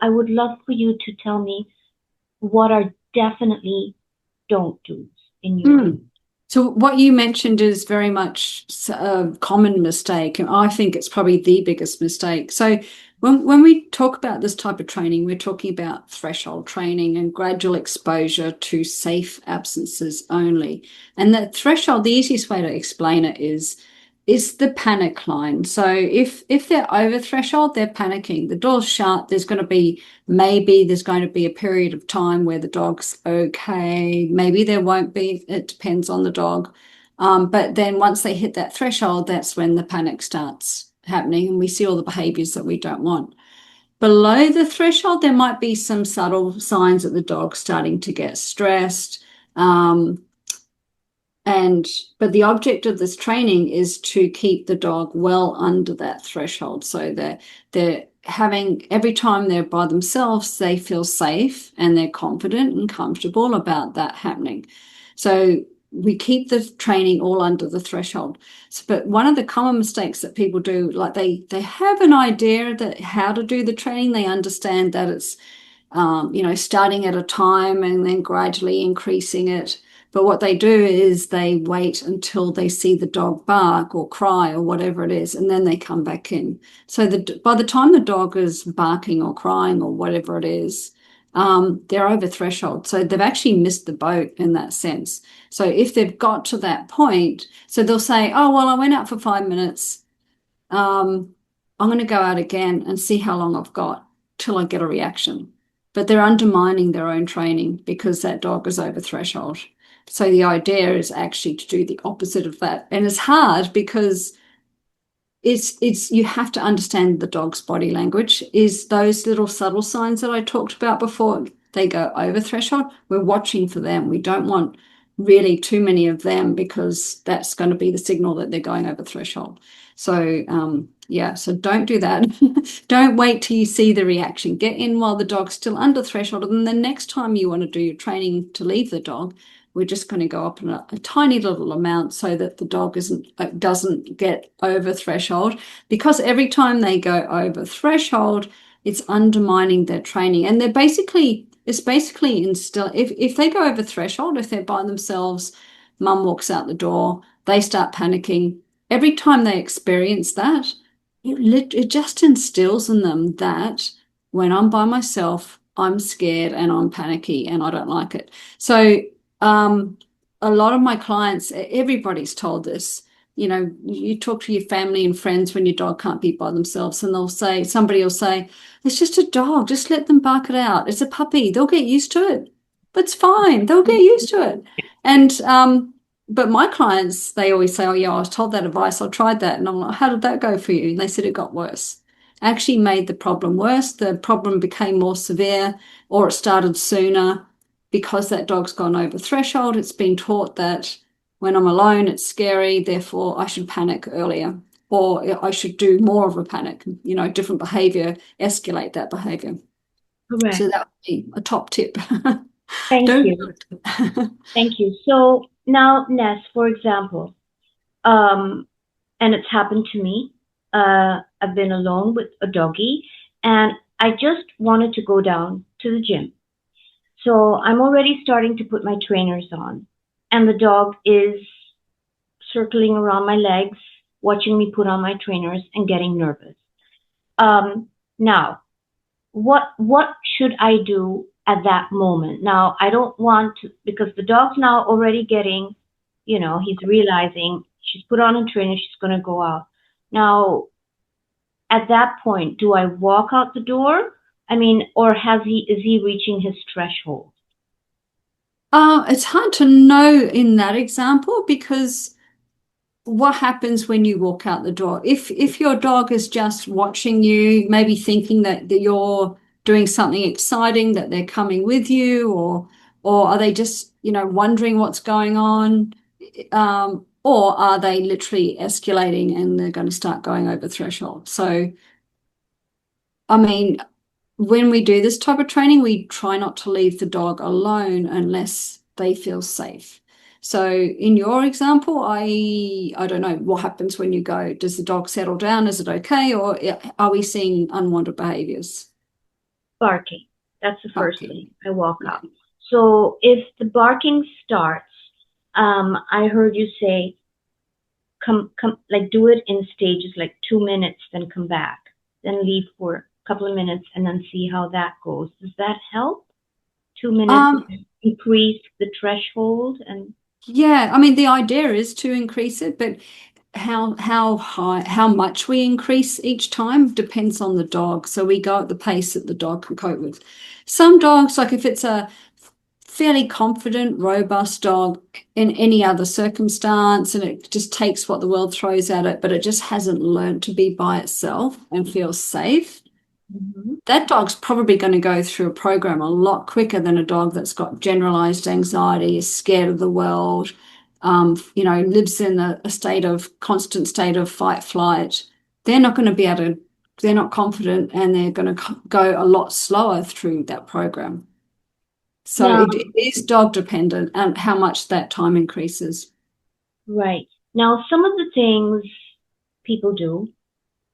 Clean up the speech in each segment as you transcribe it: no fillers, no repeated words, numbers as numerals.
I would love for you to tell me what are definitely don't do's in your. Mm. So what you mentioned is very much a common mistake, and I think it's probably the biggest mistake. So when we talk about this type of training, we're talking about threshold training and gradual exposure to safe absences only. And the threshold, the easiest way to explain it is the panic line. So if they're over threshold, they're panicking. The door's shut, maybe there's going to be a period of time where the dog's okay. Maybe there won't be. It depends on the dog. But then once they hit that threshold, that's when the panic starts happening and we see all the behaviors that we don't want. Below the threshold, there might be some subtle signs that the dog's starting to get stressed. Um, but the object of this training is to keep the dog well under that threshold. So they're having every time they're by themselves, they feel safe and they're confident and comfortable about that happening. So we keep the training all under the threshold. So, but one of the common mistakes that people do, like they have an idea that how to do the training, they understand that it's starting at a time and then gradually increasing it. But what they do is they wait until they see the dog bark or cry or whatever it is, and then they come back in. So by the time the dog is barking or crying or whatever it is, they're over threshold. So they've actually missed the boat in that sense. So if they've got to that point, so they'll say, oh, well, I went out for 5 minutes. I'm going to go out again and see how long I've got till I get a reaction. But they're undermining their own training because that dog is over threshold. So the idea is actually to do the opposite of that. And it's hard because it's you have to understand the dog's body language. Is those little subtle signs that I talked about before, they go over threshold, we're watching for them. We don't want really too many of them because that's going to be the signal that they're going over threshold. So yeah, so don't do that. Don't wait till you see the reaction. Get in while the dog's still under threshold. And then the next time you want to do your training to leave the dog, we're just going to go up in a tiny little amount so that the dog doesn't get over threshold. Because every time they go over threshold, it's undermining their training. And it's basically instill if they go over threshold, if they're by themselves, mum walks out the door, they start panicking. Every time they experience that, it just instills in them that when I'm by myself, I'm scared and I'm panicky and I don't like it. So a lot of my clients, everybody's told this. You talk to your family and friends when your dog can't be by themselves, and somebody will say, it's just a dog, just let them bark it out. It's a puppy, they'll get used to it. It's fine, they'll get used to it. And but my clients, they always say, oh yeah, I was told that advice, I tried that. And I'm like, how did that go for you? And they said it got worse. Actually made the problem worse. The problem became more severe, or it started sooner because that dog's gone over threshold. It's been taught that when I'm alone, it's scary, therefore I should panic earlier, or I should do more of a panic, different behavior, escalate that behavior. Correct. So that would be a top tip. Thank Don't you. do it. Thank you. So now, Ness, for example, um, and it's happened to me. I've been alone with a doggy, and I just wanted to go down to the gym. So I'm already starting to put my trainers on, and the dog is circling around my legs, watching me put on my trainers and getting nervous. Now, what should I do at that moment? Now, I don't want to, because the dog's now already getting, he's realizing she's put on a trainer, she's going to go out. Now, at that point, do I walk out the door? I mean, or is he reaching his threshold? It's hard to know in that example because what happens when you walk out the door? If your dog is just watching you, maybe thinking that you're doing something exciting, that they're coming with you, or are they just, wondering what's going on? Or are they literally escalating and they're going to start going over threshold? So, I mean, when we do this type of training, we try not to leave the dog alone unless they feel safe. So in your example, I don't know what happens when you go. Does the dog settle down? Is it okay? Or are we seeing unwanted behaviors? Barking. That's the first thing. Barking. I walk Yeah. up. So if the barking starts, I heard you say come like do it in stages, like 2 minutes, then come back, then leave for a couple of minutes, and then see how that goes. Does that help? 2 minutes, Um, increase the threshold, and yeah, I mean the idea is to increase it, but how high, how much we increase each time depends on the dog. So we go at the pace that the dog can cope with. Some dogs, like if it's a fairly confident, robust dog in any other circumstance, and it just takes what the world throws at it, but it just hasn't learned to be by itself and feel safe. mhm. That dog's probably going to go through a program a lot quicker than a dog that's got generalized anxiety, is scared of the world, lives in a state of constant state of fight, flight. They're not going to be able to, they're not confident, and they're going to go a lot slower through that program. So Now, it is dog dependent and how much that time increases. right. Now, some of the things people do,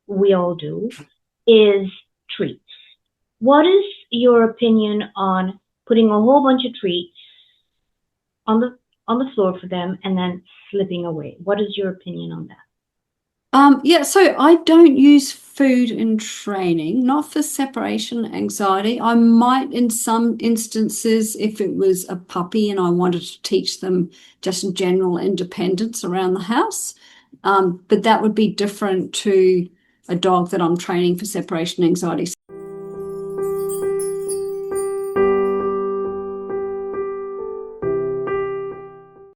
we all do, is treats. What is your opinion on putting a whole bunch of treats on the floor for them and then slipping away? What is your opinion on that? Yeah, so I don't use food in training, not for separation anxiety. I might in some instances if it was a puppy and I wanted to teach them just general independence around the house. But that would be different to a dog that I'm training for separation anxiety.